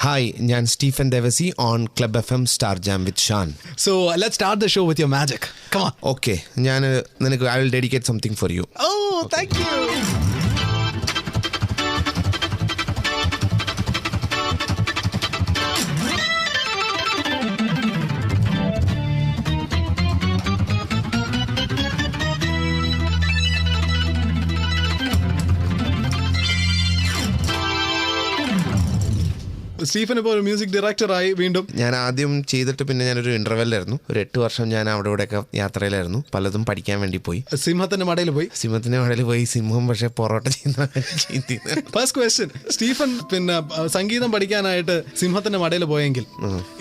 Hi, ഞാൻ Stephen Devassy on Club FM Star Jam with Shan. So let's start the show with your magic. Come on. Okay, I will dedicate something for you. Oh, thank you. Stephen ഇപ്പോൾ ഒരു music ഡയറക്ടറായി വീണ്ടും. ഞാൻ ആദ്യം ചെയ്തിട്ട് പിന്നെ ഞാനൊരു ഇന്റർവെല്ലായിരുന്നു. ഒരു 8 വർഷം ഞാൻ അവിടെ ഇവിടെയൊക്കെ യാത്രയിലായിരുന്നു. പലതും പഠിക്കാൻ വേണ്ടി പോയി. സിംഹത്തിന്റെ മടയിൽ പോയി. സിംഹം പക്ഷെ പൊറോട്ട ചെയ്യുന്ന. ഫസ്റ്റ് ക്വസ്റ്റ്യൻ, സ്റ്റീഫൻ പിന്നെ സംഗീതം പഠിക്കാനായിട്ട് സിംഹത്തിന്റെ മടയിൽ പോയെങ്കിൽ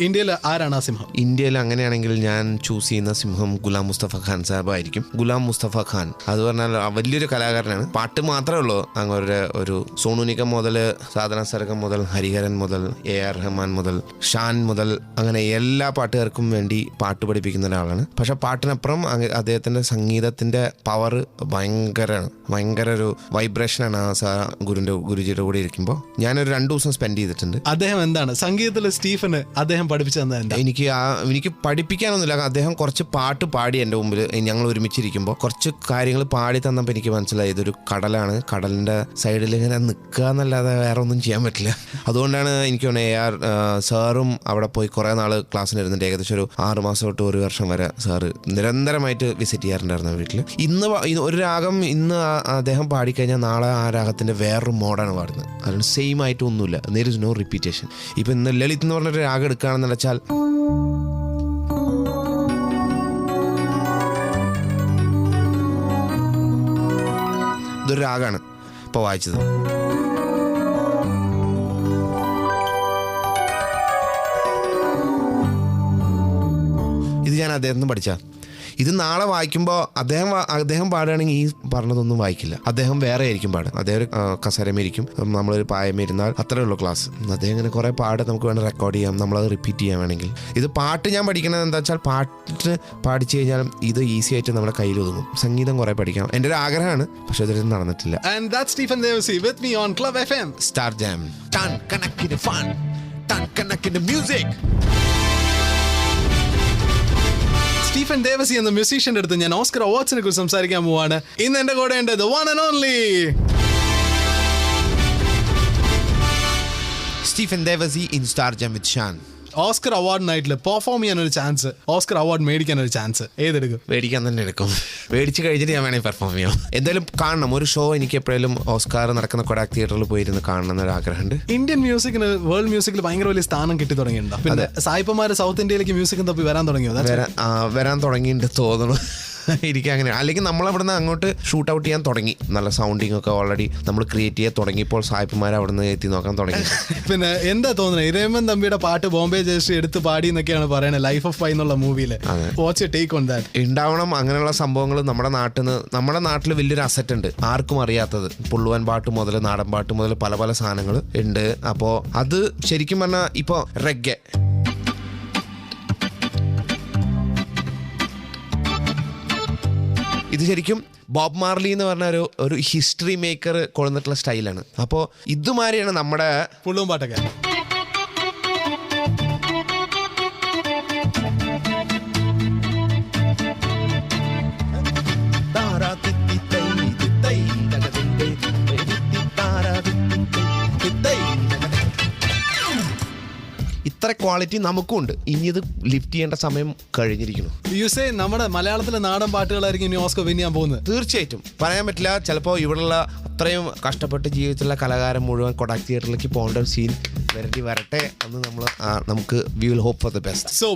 ഇന്ത്യയിൽ ആരാണ് ആ സിംഹം? ഇന്ത്യയിൽ അങ്ങനെയാണെങ്കിൽ ഞാൻ ചൂസ് ചെയ്യുന്ന സിംഹം ഗുലാം മുസ്തഫ ഖാൻ സാഹിബ് ആയിരിക്കും. ഗുലാം മുസ്തഫ ഖാൻ അത് പറഞ്ഞാൽ വലിയൊരു കലാകാരനാണ്. പാട്ട് മാത്രമേ ഉള്ളൂ. അങ്ങനെ ഒരു സോണു നിഗം മുതൽ, സാധന സർഗം മുതൽ, ഹരിഹരൻ മുതൽ, AR റഹ്മാൻ മുതൽ, ഷാൻ മുതൽ, അങ്ങനെ എല്ലാ പാട്ടുകാർക്കും വേണ്ടി പാട്ട് പഠിപ്പിക്കുന്ന ഒരാളാണ്. പക്ഷെ പാട്ടിനപ്പുറം അദ്ദേഹത്തിന്റെ സംഗീതത്തിന്റെ പവർ ഭയങ്കര ഒരു വൈബ്രേഷനാണ് ആ ഗുരുജിയുടെ കൂടെ ഇരിക്കുമ്പോൾ. ഞാനൊരു 2 ദിവസം സ്പെൻഡ് ചെയ്തിട്ടുണ്ട്. അദ്ദേഹം എന്താണ് സംഗീതത്തിൽ സ്റ്റീഫന് അദ്ദേഹം പഠിപ്പിച്ചു തന്നത്? എനിക്ക് പഠിപ്പിക്കാനൊന്നുമില്ല. അദ്ദേഹം കുറച്ച് പാട്ട് പാടി എൻ്റെ മുമ്പിൽ ഞങ്ങൾ ഒരുമിച്ചിരിക്കുമ്പോൾ കുറച്ച് കാര്യങ്ങൾ പാടി തന്നപ്പോൾ എനിക്ക് മനസ്സിലായി ഇതൊരു കടലാണ്. കടലിന്റെ സൈഡിൽ ഇങ്ങനെ നിൽക്കുക എന്നല്ലാതെ വേറെ ഒന്നും ചെയ്യാൻ പറ്റില്ല. അതുകൊണ്ടാണ് എനിക്ക് AR സാറും അവിടെ പോയി കുറേ നാൾ ക്ലാസ്സിന് ഇരുന്നിട്ട് ഏകദേശം ഒരു 6 മാസം തൊട്ട് 1 വർഷം വരെ സാറ് നിരന്തരമായിട്ട് വിസിറ്റ് ചെയ്യാറുണ്ടായിരുന്നു വീട്ടിൽ. ഒരു രാഗം ഇന്ന് അദ്ദേഹം പാടിക്കഴിഞ്ഞാൽ നാളെ ആ രാഗത്തിന്റെ വേറൊരു മോഡാണ് പാടുന്നത്. അതുകൊണ്ട് സെയിം ആയിട്ട് ഒന്നുമില്ല. there is no repetition. ഇപ്പൊ ഇന്ന് ലളിത് എന്ന് പറഞ്ഞൊരു രാഗം എടുക്കുകയാണെന്ന് വെച്ചാൽ ഇതൊരു രാഗമാണ് ഇപ്പോൾ വായിച്ചത്. ഇത് ഞാൻ അദ്ദേഹത്തിന് പഠിച്ച. ഇത് നാളെ വായിക്കുമ്പോൾ അദ്ദേഹം പാടുകയാണെങ്കിൽ ഈ പറഞ്ഞതൊന്നും വായിക്കില്ല. അദ്ദേഹം വേറെ ആയിരിക്കും പാടുക. അദ്ദേഹം ഒരു കസരമേരിക്കും, നമ്മളൊരു പായമേരുന്നാൽ അത്രേ ഉള്ളൂ ക്ലാസ്. അദ്ദേഹം ഇങ്ങനെ കുറേ പാട്ട് നമുക്ക് വേണം റെക്കോർഡ് ചെയ്യാം, നമ്മളത് റിപ്പീറ്റ് ചെയ്യാൻ വേണമെങ്കിൽ. ഇത് പാട്ട് ഞാൻ പഠിക്കുന്നത് എന്താ വെച്ചാൽ പാട്ട് പാടിച്ചു കഴിഞ്ഞാൽ ഇത് ഈസി ആയിട്ട് നമ്മുടെ കയ്യിൽ ഒതുങ്ങും. സംഗീതം കുറേ പഠിക്കണം എൻ്റെ ഒരു ആഗ്രഹമാണ്, പക്ഷെ ഇതൊന്നും നടന്നിട്ടില്ല. And that's Stephen Devasi with me on Club FM Star Jam. Turn connect in the fun, turn connect in the music. Stephen Devassy എന്ന മ്യൂസീഷ്യന്റെ അടുത്ത് ഞാൻ ഓസ്കർ അവാർഡ്സിനെ കുറിച്ച് സംസാരിക്കാൻ പോവാണ്. ഇന്ന് എന്റെ കൂടെ ഉണ്ട് the one and only Stephen Devasi in Star Jam with Shan. Oscar award നൈറ്റിൽ പെർഫോം ചെയ്യാൻ ഒരു ചാൻസ്, ഓസ്കർ അവാർഡ് മേടിക്കാൻ ഒരു ചാൻസ്, ഏതെടുക്കും? മേടിക്കാൻ തന്നെ എടുക്കും. മേടിച്ച് കഴിഞ്ഞിട്ട് ഞാൻ വേണമെങ്കിൽ പെർഫോം ചെയ്യാം. എന്തായാലും കാണണം ഒരു ഷോ. എനിക്ക് എപ്പോഴും ഓസ്കാർ നടക്കുന്ന കൊടാക് തിയേറ്ററിൽ പോയിരുന്ന് കാണണം എന്നൊരു ആഗ്രഹമുണ്ട്. ഇന്ത്യൻ മ്യൂസിക്കിന് വേൾഡ് മ്യൂസിക്കിൽ ഭയങ്കര വലിയ സ്ഥാനം കിട്ടി തുടങ്ങിയിട്ടുണ്ടോ? പിന്നെ സായിപ്പന്മാര് സൗത്ത് ഇന്ത്യയിലേക്ക് മ്യൂസിക്കും തപ്പി വരാൻ തുടങ്ങിയോ? വരാൻ തുടങ്ങിയിട്ട് തോന്നുന്നു എനിക്ക് അങ്ങനെ. അല്ലെങ്കിൽ നമ്മളവിടുന്ന് അങ്ങോട്ട് ഷൂട്ട് ഔട്ട് ചെയ്യാൻ തുടങ്ങി. നല്ല സൗണ്ടിങ് ഒക്കെ ഓൾറെഡി നമ്മൾ ക്രിയേറ്റ് ചെയ്യാൻ തുടങ്ങിയപ്പോൾ സായിപ്പന്മാർ അവിടുന്ന് എത്തി നോക്കാൻ തുടങ്ങി. പിന്നെ എന്താ തോന്നുന്നത്, ഇരേമൻ തമ്പിയുടെ പാട്ട് ബോംബെ ജയശ്രീ എടുത്ത് പാടി എന്നൊക്കെയാണ് പറയുന്നത് ലൈഫ് ഓഫ് പൈ എന്നുള്ള മൂവിയിൽ. What's your take on that? ഉണ്ടാവണം അങ്ങനെയുള്ള സംഭവങ്ങൾ. നമ്മുടെ നാട്ടിൽ വലിയൊരു അസറ്റ് ഉണ്ട്, ആർക്കും അറിയാത്തത്. പുള്ളുവൻ പാട്ട് മുതൽ നാടൻ പാട്ട് മുതൽ പല സാധനങ്ങൾ ഉണ്ട്. അപ്പോൾ അത് ശരിക്കും പറഞ്ഞാൽ ഇപ്പോൾ റെഗ്ഗെ, ഇത് ശരിക്കും ബോബ് മാർലി എന്ന് പറഞ്ഞ ഒരു ഹിസ്റ്ററി മേക്കർ കൊണ്ടുവന്നിട്ടുള്ള സ്റ്റൈലാണ്. അപ്പോൾ ഇതുമാതിരിയാണ് നമ്മുടെ പുള്ളുവൻ പാട്ടൊക്കെ. ഇത്ര ക്വാളിറ്റി നമുക്കും ഉണ്ട്. ഇനി ഇത് ലിഫ്റ്റ് ചെയ്യേണ്ട സമയം കഴിഞ്ഞിരിക്കുന്നു. യുസേ നമ്മുടെ മലയാളത്തിലെ നാടൻ പാട്ടുകളായിരിക്കും ഇനി ഓസ്കർ വിൻ ചെയ്യാൻ പോകുന്നത്. തീർച്ചയായിട്ടും പറയാൻ പറ്റില്ല. ചിലപ്പോൾ ഇവിടെയുള്ള അത്രയും കഷ്ടപ്പെട്ട് ജീവിച്ചിട്ടുള്ള കലാകാരൻ മുഴുവൻ കൊടാക് തിയേറ്ററിലേക്ക് പോകേണ്ട ഒരു സീൻ വരട്ടെ എന്ന് നമുക്ക് we will hope for the best. So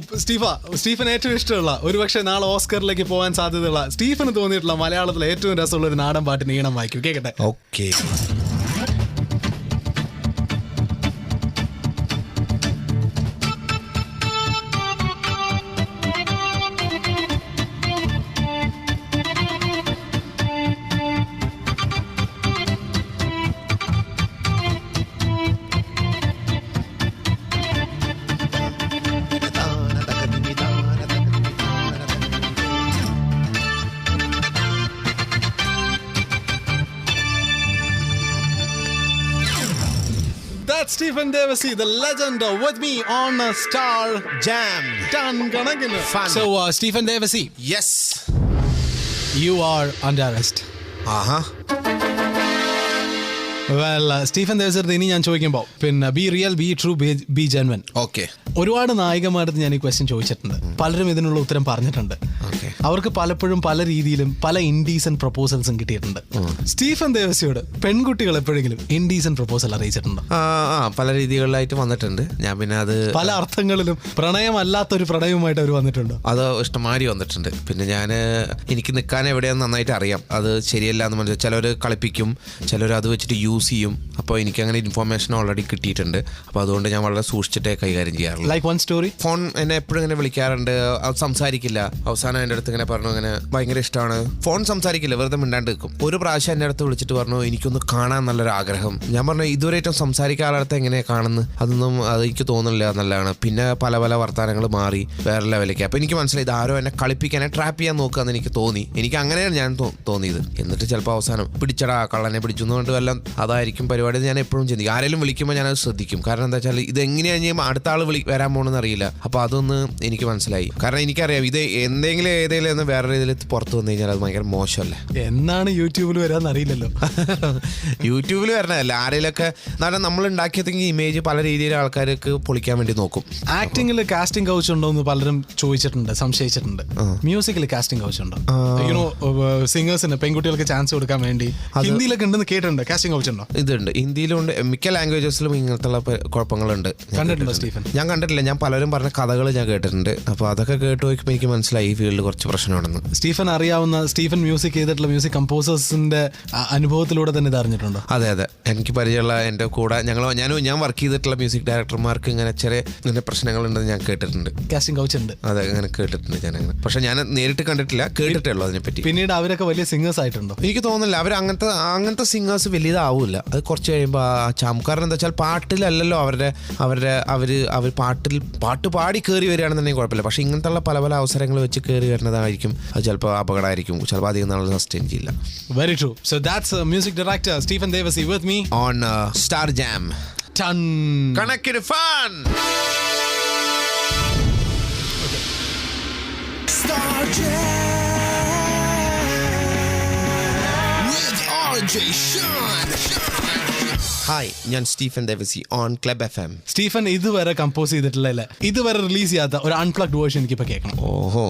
Stephen ഏറ്റവും ഇഷ്ടമുള്ള, ഒരുപക്ഷെ നാളെ ഓസ്കറിലേക്ക് പോകാൻ സാധ്യതയുള്ള, സ്റ്റീഫന് തോന്നിയിട്ടുള്ള മലയാളത്തിലെ ഏറ്റവും രസമുള്ള ഒരു നാടൻ പാട്ടിന് ഈണം വായിക്കും, കേൾക്കട്ടെ? Okay. Stephen Devassi, the legend, with me on Star Jam. Ton കണക്കിന്. Fun. So, Stephen Devassi, Yes. you are under arrest. Aaha. Well, Stephen Devassi ഇനി ഞാൻ ചോദിക്കുമ്പോൾ പിന്നെ B real, be true, B genuine. Okay. ഒരുപാട് നായികമാരുടെ ഞാൻ ഈ question ചോദിച്ചിട്ടുണ്ട്. പലരും ഇതിനുള്ള ഉത്തരം പറഞ്ഞിട്ടുണ്ട്. ഓക്കെ. അവർക്ക് പലപ്പോഴും പല രീതിയിലും പല ഇൻഡീസൻ പ്രപ്പോസൽസും കിട്ടിയിട്ടുണ്ട്. സ്റ്റീഫൻ ദേവസിയോട് പെൺകുട്ടികൾ എപ്പോഴെങ്കിലും ഇൻഡീസൻ പ്രപ്പോസൽ അറിയിച്ചിട്ടുണ്ടോ? പല രീതികളിലായിട്ട് വന്നിട്ടുണ്ട്. ഞാൻ പിന്നെ അത് പല അർത്ഥങ്ങളിലും പ്രണയമല്ലാത്തൊരു പ്രണയവുമായിട്ട് അവർ വന്നിട്ടുണ്ടോ? അത് ഇഷ്ടമാരി വന്നിട്ടുണ്ട്. പിന്നെ ഞാൻ എനിക്ക് നിൽക്കാൻ എവിടെയാന്ന് നന്നായിട്ട് അറിയാം. അത് ശരിയല്ല എന്ന് മനസ്സിലായി. ചിലർ കളിപ്പിക്കും, ചിലർ അത് വെച്ചിട്ട് യൂസ് ചെയ്യും. അപ്പോൾ എനിക്ക് അങ്ങനെ ഇൻഫോർമേഷൻ ഓൾറെഡി കിട്ടിയിട്ടുണ്ട്. അപ്പോൾ അതുകൊണ്ട് ഞാൻ വളരെ സൂക്ഷിച്ചിട്ടേ കൈകാര്യം ചെയ്യാറുള്ളൂ. Like one story. ഫോൺ എന്നെ എപ്പോഴും ഇങ്ങനെ വിളിക്കാറുണ്ട്, അത് സംസാരിക്കില്ല. അവസാനം എൻ്റെ അടുത്ത് ഇങ്ങനെ പറഞ്ഞു, ഇങ്ങനെ ഭയങ്കര ഇഷ്ടമാണ്. ഫോൺ സംസാരിക്കില്ല, വെറുതെ മിണ്ടാണ്ട് നിൽക്കും. ഒരു പ്രാവശ്യം എൻ്റെ അടുത്ത് വിളിച്ചിട്ട് പറഞ്ഞു, എനിക്കൊന്ന് കാണാൻ നല്ലൊരു ആഗ്രഹം. ഞാൻ പറഞ്ഞു, ഇതുവരെ ഏറ്റവും സംസാരിക്കാൻ ആളടുത്ത് എങ്ങനെയാണ് കാണുന്നത്? അതൊന്നും അത് എനിക്ക് തോന്നുന്നില്ല നല്ലതാണ്. പിന്നെ പല പല വർത്തമാനങ്ങൾ മാറി വേറെ ലെവലിലേക്ക്. അപ്പോൾ എനിക്ക് മനസ്സിലായി, ഇത് ആരോ എന്നെ കളിപ്പിക്കാനെ ട്രാപ്പ് ചെയ്യാൻ നോക്കുകയെന്ന് എനിക്ക് തോന്നി. എനിക്ക് അങ്ങനെയാണ് ഞാൻ തോന്നിയത്. എന്നിട്ട് ചിലപ്പോൾ അവസാനം പിടിച്ചടാ കള്ളനെ പിടിച്ചു എന്നുകൊണ്ട് വല്ലതും അതായിരിക്കും പരിപാടി. ഞാൻ എപ്പോഴും ചിന്തിക്കും, ആരെങ്കിലും വിളിക്കുമ്പോൾ ഞാനത് ശ്രദ്ധിക്കും. കാരണം എന്താ വെച്ചാൽ ഇത് എങ്ങനെയാണ് അടുത്ത ആൾ വരാൻ പോകണമെന്ന് അറിയില്ല. അപ്പോൾ അതൊന്ന് എനിക്ക് മനസ്സിലായി. കാരണം എനിക്കറിയാം, ഇത് ഏതെങ്കിലും വേറെ രീതിയിൽ പുറത്ത് വന്നു കഴിഞ്ഞാൽ അത് ഭയങ്കര മോശമല്ലേ. എന്നാണ് യൂട്യൂബിൽ വരാമെന്ന് അറിയില്ലല്ലോ. യൂട്യൂബിൽ വരണതല്ല, ആരെങ്കിലൊക്കെ നമ്മൾ ഉണ്ടാക്കിയതെങ്കിൽ ഇമേജ് പല രീതിയിൽ ആൾക്കാർക്ക് പൊളിക്കാൻ വേണ്ടി നോക്കും. ആക്ടിംഗിൽ കാസ്റ്റിംഗ് കൗച്ച് ഉണ്ടോ എന്ന് പലരും ചോദിച്ചിട്ടുണ്ട്, സംശയിച്ചിട്ടുണ്ട്. മ്യൂസിക്കിൽ കാസ്റ്റിംഗ് കൗച്ച് ഉണ്ടോ? യുനോ സിംഗേഴ്സിന് പെൺകുട്ടികൾക്ക് ചാൻസ് കൊടുക്കാൻ വേണ്ടി ഹിന്ദിയിലൊക്കെ ഉണ്ടെന്ന് കേട്ടിട്ടുണ്ട്. കാസ്റ്റിംഗ് കൗച്ച് ഉണ്ടോ? ഇതുണ്ട്, ഹിന്ദിയിലുണ്ട്, മിക്ക ലാംഗ്വേജസിലും ഇങ്ങനത്തെ കുഴപ്പങ്ങളുണ്ട്. കണ്ടിട്ടുണ്ടോ സ്റ്റീഫൻ? ഞാൻ കണ്ടിട്ടില്ല. ഞാൻ പലരും പറഞ്ഞ കഥകൾ ഞാൻ കേട്ടിട്ടുണ്ട്. അപ്പോൾ അതൊക്കെ കേട്ട് നോക്കിയപ്പോൾ എനിക്ക് മനസ്സിലായി ഈ ഫീൽഡിൽ കുറച്ച് പ്രശ്നമുണ്ടെന്ന്. സ്റ്റീഫൻ അറിയാവുന്ന, സ്റ്റീഫൻ മ്യൂസിക് ചെയ്തിട്ടുള്ള മ്യൂസിക് കമ്പോസേഴ്സിന്റെ അനുഭവത്തിലൂടെ തന്നെ ഇത് അറിഞ്ഞിട്ടുണ്ടോ? അതെ, എനിക്ക് പരിചയമുള്ള എൻ്റെ കൂടെ ഞാൻ വർക്ക് ചെയ്തിട്ടുള്ള മ്യൂസിക് ഡയറക്ടർമാർക്ക് ഇങ്ങനെ ചെറിയ പ്രശ്നങ്ങളുണ്ടെന്ന് ഞാൻ കേട്ടിട്ടുണ്ട്. കാസ്റ്റിംഗ് കൗച്ച് ഉണ്ട്. അതെ, അങ്ങനെ കേട്ടിട്ടുണ്ട് ഞാൻ. അങ്ങനെ പക്ഷെ ഞാൻ നേരിട്ട് കണ്ടിട്ടില്ല, കേട്ടിട്ടേ ഉള്ളൂ അതിനെപ്പറ്റി. പിന്നീട് അവരൊക്കെ വലിയ സിംഗേഴ്സ് ആയിട്ടുണ്ടോ? എനിക്ക് തോന്നുന്നില്ല. അവർ അങ്ങനത്തെ സിംഗേഴ്സ് വലിയതാവില്ല. അത് കുറച്ച് കഴിയുമ്പോൾ ആ ചാമുക്കാരൻ എന്താ വെച്ചാൽ പാട്ടിലല്ലല്ലോ അവർ പാട്ട് പാടി കയറി വരികയാണെന്നുണ്ടെങ്കിൽ കുഴപ്പമില്ല. പക്ഷെ ഇങ്ങനത്തെ പല പല അവസരങ്ങൾ വെച്ച് കയറി വരുന്നതായിരിക്കും. അത് ചിലപ്പോൾ അപകടമായിരിക്കും, ചിലപ്പോൾ അധികം നാൾ സസ്റ്റെയിൻ ചെയ്യില്ല. Very true. So that's music director Stephen Devassy with me on star jam. Ton കണക്കിന് fun. Star Jam with RJ Sean. Hi, ഞാൻ Stephen Devassy on club FM. Stephen ഇതുവരെ കമ്പോസ് ചെയ്തിട്ടില്ല, ഇതുവരെ റിലീസ് ചെയ്യാത്ത ഒരു അൺപ്ലഗ്ഡ് വേർഷൻ എനിക്കിപ്പോൾ കേൾക്കണം. ഓഹോ,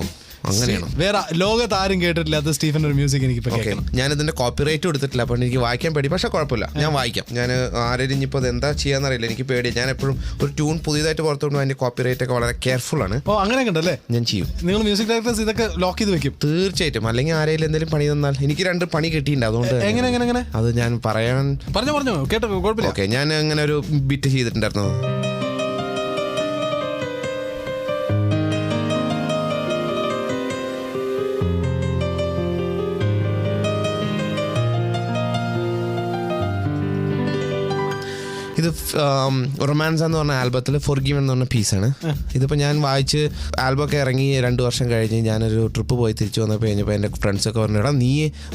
അങ്ങനെയാണോ? വേറെ ലോകത്ത് ആരും കേട്ടിട്ടില്ലാത്ത സ്റ്റീഫൻ ഒരു മ്യൂസിക് എനിക്കിപ്പോൾ കേൾക്കണം. ഞാൻ ഇതിന്റെ കോപ്പിറൈറ്റ് എടുത്തിട്ടില്ല, അപ്പോൾ എനിക്ക് വായിക്കാൻ പേടി. പക്ഷെ കുഴപ്പമില്ല, ഞാൻ വായിക്കാം. ഞാൻ ആരെയും ഇനിയിപ്പോൾ അത് എന്താ ചെയ്യാന്നറിയില്ല, എനിക്ക് പേടി. ഞാൻ എപ്പോഴും ഒരു ട്യൂൺ പുതിയതായിട്ട് പുറത്തുകൊണ്ട് അതിന്റെ കോപ്പിറൈറ്റ് ഒക്കെ വളരെ കെയർഫുൾ ആണ്. ഓ, അങ്ങനെയൊക്കെ ഉണ്ടല്ലേ? ഞാൻ ചെയ്യും. നിങ്ങൾ മ്യൂസിക് ഡയറക്ടേഴ്സ് ഇതൊക്കെ ലോക്ക് ചെയ്ത് വെക്കും? തീർച്ചയായിട്ടും. അല്ലെങ്കിൽ ആരെങ്കിലും എന്തെങ്കിലും പണി തന്നാൽ, എനിക്ക് 2 പണി കിട്ടിയിട്ടുണ്ട്. അതുകൊണ്ട് എങ്ങനെ അത് ഞാൻ പറഞ്ഞോ കേട്ടോ, കുഴപ്പമില്ല. ഓക്കെ, ഞാൻ അങ്ങനെ ഒരു ബിറ്റ് ചെയ്തിട്ടുണ്ടായിരുന്നു. ഇത് റൊമാൻസ് എന്ന് പറഞ്ഞ ആൽബത്തിൽ ഫോർഗിവൻ എന്ന് പറഞ്ഞ പീസാണ്. ഇതിപ്പോൾ ഞാൻ വായിച്ച് ആൽബമൊക്കെ ഇറങ്ങി 2 വർഷം കഴിഞ്ഞ് ഞാനൊരു ട്രിപ്പ് പോയി തിരിച്ചു വന്നപ്പോൾ എൻ്റെ ഫ്രണ്ട്സൊക്കെ പറഞ്ഞു, എടാ നീ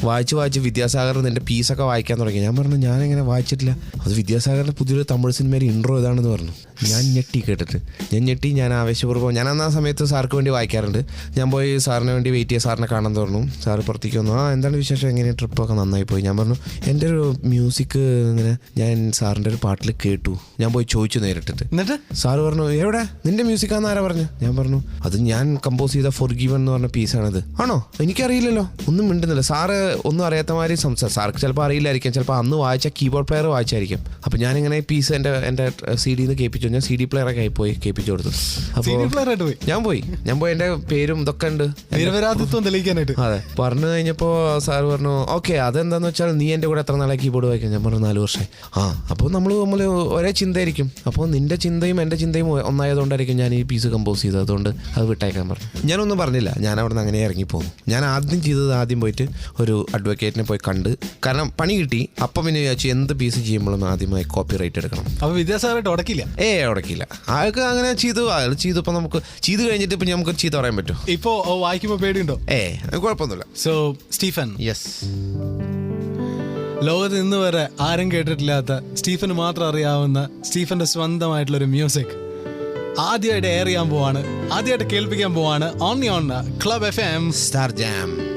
വായിച്ച് വിദ്യാസാഗർ നിൻ്റെ പീസൊക്കെ വായിക്കാൻ തുടങ്ങി. ഞാൻ പറഞ്ഞു, ഞാനിങ്ങനെ വായിച്ചിട്ടില്ല, അത് വിദ്യാസാഗറിൻ്റെ പുതിയൊരു തമിഴ് സിനിമയുടെ ഇൻട്രോ ഇതാണെന്ന് പറഞ്ഞു. ഞാൻ കേട്ടിട്ട് ഞാൻ ആവേശപൂർവ്വം, ഞാൻ ആ സമയത്ത് സാർക്ക് വേണ്ടി വായിക്കാറുണ്ട്. ഞാൻ പോയി സാറിന് വേണ്ടി വെയിറ്റ് ചെയ്ത് സാറിനെ കാണാൻ തോന്നുന്നു. സാറ് പുറത്തേക്ക് വന്നു, എന്താണ് വിശേഷം, എങ്ങനെ ട്രിപ്പൊക്കെ നന്നായി പോയി. ഞാൻ പറഞ്ഞു, എൻ്റെ ഒരു മ്യൂസിക് ഇങ്ങനെ ഞാൻ സാറിൻ്റെ ഒരു പാട്ടിൽ കേട്ടു. ഞാൻ പോയി ചോദിച്ചു നേരിട്ടിട്ട്. എന്നിട്ട് സാറ് പറഞ്ഞു, എവിടെ നിന്റെ മ്യൂസിക്കാന്ന് ആരാ പറഞ്ഞു? ഞാൻ പറഞ്ഞു, അത് ഞാൻ കമ്പോസ് ചെയ്ത ഫോർഗിവൻ എന്ന് പറഞ്ഞ പീസാണത്. ആണോ? എനിക്കറിയില്ലല്ലോ. ഒന്നും മിണ്ടുന്നില്ല. സാറ് ഒന്നും അറിയാത്ത മാതിരി സാർക്ക് ചിലപ്പോൾ അറിയില്ലായിരിക്കും, ചിലപ്പോൾ അന്ന് വായിച്ച കീബോർഡ് പ്ലെയർ വായിച്ചായിരിക്കും. അപ്പം ഞാനിങ്ങനെ പീസ് എൻ്റെ CD നിന്ന് കേൾപ്പിച്ചു. ഞാൻ CD പ്ലെയറൊക്കെ പോയി കേൾപ്പിച്ചു കൊടുത്തു. അപ്പോൾ ഞാൻ പോയി എൻ്റെ പേരും ഇതൊക്കെ ഉണ്ട്, നിരപരാധിത്വം തെളിയിക്കാനായിട്ട്. അതെ, പറഞ്ഞു കഴിഞ്ഞപ്പോൾ സാറ് പറഞ്ഞു, ഓക്കെ അതെന്താന്ന് വെച്ചാൽ നീ എൻ്റെ കൂടെ എത്ര നാളെ കീബോർഡ് വായിക്കാം? ഞാൻ പറഞ്ഞു, 4 വർഷമായി. അപ്പോൾ നമ്മൾ ഒരേ ചിന്തയായിരിക്കും. അപ്പോൾ നിന്റെ ചിന്തയും എൻ്റെ ചിന്തയും ഒന്നായതുകൊണ്ടായിരിക്കും ഞാൻ ഈ പീസ് കമ്പോസ് ചെയ്തത്. അതുകൊണ്ട് അത് വിട്ടയക്കാൻ പറഞ്ഞു. ഞാനൊന്നും പറഞ്ഞില്ല, ഞാൻ അവിടെ നിന്ന് അങ്ങനെ ഇറങ്ങിപ്പോന്നു. ഞാൻ ആദ്യം പോയിട്ട് ഒരു അഡ്വക്കേറ്റിനെ പോയി കണ്ട്, കാരണം പണി കിട്ടി. അപ്പം പിന്നെ വിചാരിച്ചു എന്ത് പീസ് ചെയ്യുമ്പോഴും ആദ്യമായി കോപ്പിറൈറ്റ് എടുക്കണം. അപ്പോൾ വിദ്യാസാഗറായിട്ട് ഉടക്കില്ല? ഉടക്കില്ല. അയാൾക്ക് അങ്ങനെ അയാൾ ചെയ്തു. ഇപ്പം നമുക്ക് ചെയ്ത് കഴിഞ്ഞിട്ട് ഇപ്പം നമുക്ക് ചീത്ത പറയാൻ പറ്റും? ഇപ്പോൾ വായിക്കുമ്പോൾ പേടിയുണ്ടോ? കുഴപ്പമൊന്നുമില്ല. സോ സ്റ്റീഫൻ, യെസ്, ലോകത്ത് ഇന്ന് വരെ ആരും കേട്ടിട്ടില്ലാത്ത, സ്റ്റീഫന് മാത്രം അറിയാവുന്ന സ്റ്റീഫന്റെ സ്വന്തമായിട്ടുള്ളൊരു മ്യൂസിക് ആദ്യമായിട്ട് എയർ ചെയ്യാൻ പോവാണ്, ആദ്യമായിട്ട് കേൾപ്പിക്കാൻ പോവാണ് only on club FM star jam.